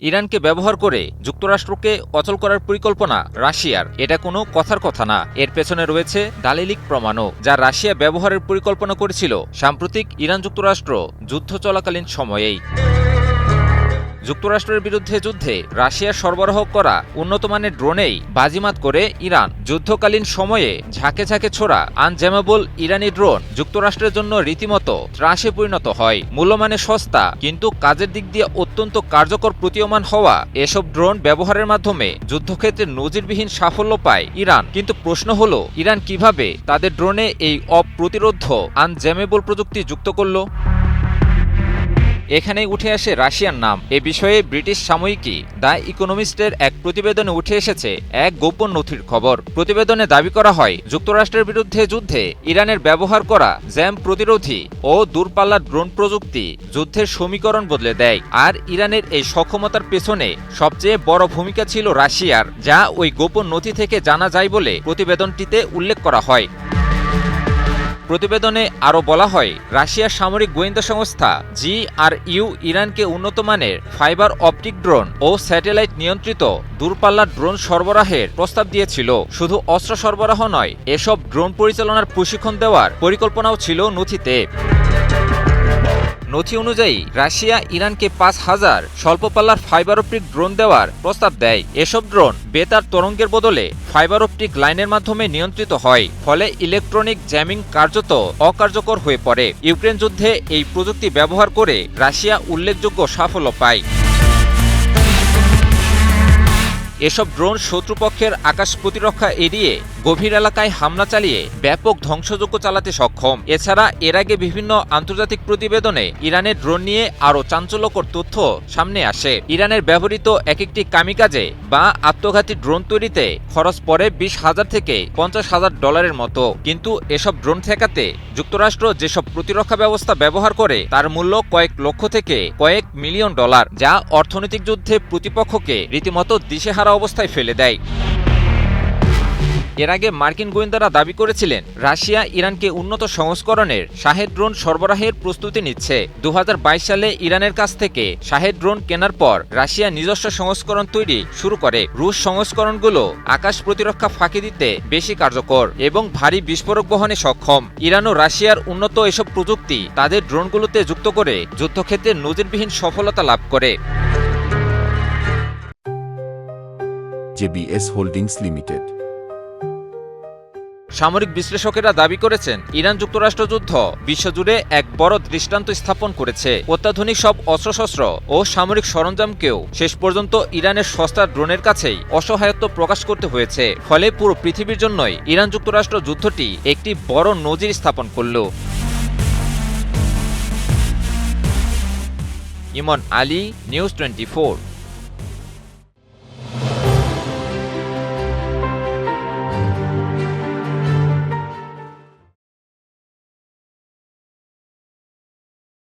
ইরানকে ব্যবহার করে যুক্তরাষ্ট্রকে অচল করার পরিকল্পনা রাশিয়ার, এটা কোনো কথার কথা না। এর পেছনে রয়েছে দালিলিক প্রমাণও, যা রাশিয়া ব্যবহারের পরিকল্পনা করেছিল সাম্প্রতিক ইরান যুক্তরাষ্ট্র যুদ্ধ চলাকালীন সময়েই। যুক্তরাষ্ট্রের বিরুদ্ধে যুদ্ধে রাশিয়ার সরবরাহ করা উন্নতমানের ড্রোনেই বাজিমাত করে ইরান যুদ্ধকালীন সময়ে ঝাঁকে ঝাঁকে ছোড়া আনজ্যামেবল ইরানি ড্রোন যুক্তরাষ্ট্রের জন্য রীতিমতো ত্রাসে পরিণত হয়। মূল্যমানে সস্তা কিন্তু কাজের দিক দিয়ে অত্যন্ত কার্যকর প্রতীয়মান হওয়া এসব ড্রোন ব্যবহারের মাধ্যমে যুদ্ধক্ষেত্রে নজিরবিহীন সাফল্য পায় ইরান। কিন্তু প্রশ্ন হলো, ইরান কিভাবে তাদের ড্রোনে এই অপ্রতিরোধ্য আনজ্যামেবল প্রযুক্তি যুক্ত করল? এখানেই উঠে আসে রাশিয়ার নাম। এ বিষয়ে ব্রিটিশ সাময়িকী দ্য ইকোনমিস্টের এক প্রতিবেদনে উঠে এসেছে এক গোপন নথির খবর। প্রতিবেদনে দাবি করা হয়, যুক্তরাষ্ট্রের বিরুদ্ধে যুদ্ধে ইরানের ব্যবহার করা জ্যাম প্রতিরোধী ও দূরপাল্লার ড্রোন প্রযুক্তি যুদ্ধের সমীকরণ বদলে দেয়। আর ইরানের এই সক্ষমতার পেছনে সবচেয়ে বড় ভূমিকা ছিল রাশিয়ার, যা ওই গোপন নথি থেকে জানা যায় বলে প্রতিবেদনটিতে উল্লেখ করা হয়। প্রতিবেদনে আরও বলা হয়, রাশিয়ার সামরিক গোয়েন্দা সংস্থা GRU ইরানকে উন্নতমানের ফাইবার অপটিক ড্রোন ও স্যাটেলাইট নিয়ন্ত্রিত দূরপাল্লার ড্রোন সরবরাহের প্রস্তাব দিয়েছিল। শুধু অস্ত্র সরবরাহ নয়, এসব ড্রোন পরিচালনার প্রশিক্ষণ দেওয়ার পরিকল্পনাও ছিল নথিতে। নথি অনুযায়ী রাশিয়া ইরানকে ৫,০০০ স্বল্পপাল্লার ফাইবার অপটিক ড্রোন দেওয়ার প্রস্তাব দেয়। এসব ড্রোন বেতার তরঙ্গের বদলে ফাইবার অপটিক লাইনের মাধ্যমে নিয়ন্ত্রিত হয়, ফলে ইলেকট্রনিক জ্যামিং কার্যত অকার্যকর হয়ে পড়ে। ইউক্রেন যুদ্ধে এই প্রযুক্তি ব্যবহার করে রাশিয়া উল্লেখযোগ্য সাফল্য পায়। এসব ড্রোন শত্রুপক্ষের আকাশ প্রতিরক্ষা এড়িয়ে গভীর এলাকায় হামলা চালিয়ে ব্যাপক ধ্বংসযজ্ঞ চালাতে সক্ষম। এছাড়া এর আগে বিভিন্ন আন্তর্জাতিক প্রতিবেদনে ইরানের ড্রোন নিয়ে আরও চাঞ্চল্যকর তথ্য সামনে আসে। ইরানের ব্যবহৃত এক একটি কামিকাজে বা আত্মঘাতী ড্রোন তৈরিতে খরচ পড়ে $20,000 থেকে $50,000 মতো। কিন্তু এসব ড্রোন ঠেকাতে যুক্তরাষ্ট্র যেসব প্রতিরক্ষা ব্যবস্থা ব্যবহার করে তার মূল্য কয়েক লক্ষ থেকে কয়েক মিলিয়ন ডলার, যা অর্থনৈতিক যুদ্ধে প্রতিপক্ষকে রীতিমতো দিশেহারা অবস্থায় ফেলে দেয়। এর আগে মার্কিন গোয়েন্দারা দাবি করেছিলেন, রাশিয়া ইরানকে উন্নত সংস্করণের শাহেদ ড্রোন সরবরাহের প্রস্তুতি নিচ্ছে। 2022 সালে ইরানের কাছ থেকে শাহেদ ড্রোন কেনার পর রাশিয়া নিজস্ব সংস্করণ তৈরি শুরু করে। রুশ সংস্করণগুলো আকাশ প্রতিরক্ষা ফাঁকি দিতে বেশি কার্যকর এবং ভারী বিস্ফোরক বহনে সক্ষম। ইরান ও রাশিয়ার উন্নত এসব প্রযুক্তি তাদের ড্রোনগুলোতে যুক্ত করে যুদ্ধক্ষেত্রে নজিরবিহীন সফলতা লাভ করে। JBS holdings limited. সামরিক বিশ্লেষকেরা দাবি করেছেন, ইরান যুক্তরাষ্ট্র যুদ্ধ বিশ্বজুড়ে এক বড় দৃষ্টান্ত স্থাপন করেছে। অত্যাধুনিক সব অস্ত্রশস্ত্র ও সামরিক সরঞ্জামকেও শেষ পর্যন্ত ইরানের সস্তা ড্রোনের কাছেই অসহায়ত্ব প্রকাশ করতে হয়েছে। ফলে পুরো পৃথিবীর জন্যই ইরান যুক্তরাষ্ট্র যুদ্ধটি একটি বড় নজির স্থাপন করল। ইমন আলী, নিউজ 24।